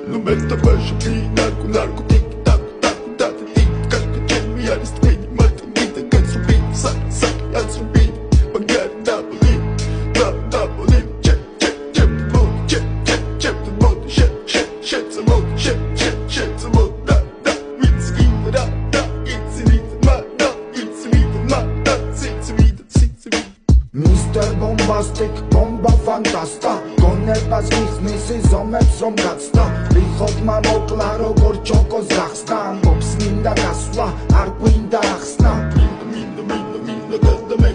Nu meta baixo narco, narco, tic, tac, tac, tac, tic, calca, chemi, aris, twin, mata, vida, gans, rubin, sac, sac, ans, rubin, bagar, Napoli, Napoli, check, check, check, the mood, check, check, check, the mood, shit, shit, shit, the mood, shit, shit, shit, the mood, da, da, it's in the da, da, it's in the ma, da, it's in the ma, da, it's in the, it's in the. Mr. Bombastic, bomba fantasta გონებას გიხსნის ზომებს რომ გაცდა ვიხოდმა მოკლა როგორ ჩოკოს გახსნა ამბობს მინდა გასვლა არ გვინდა ახსნა მინდა, გადა მე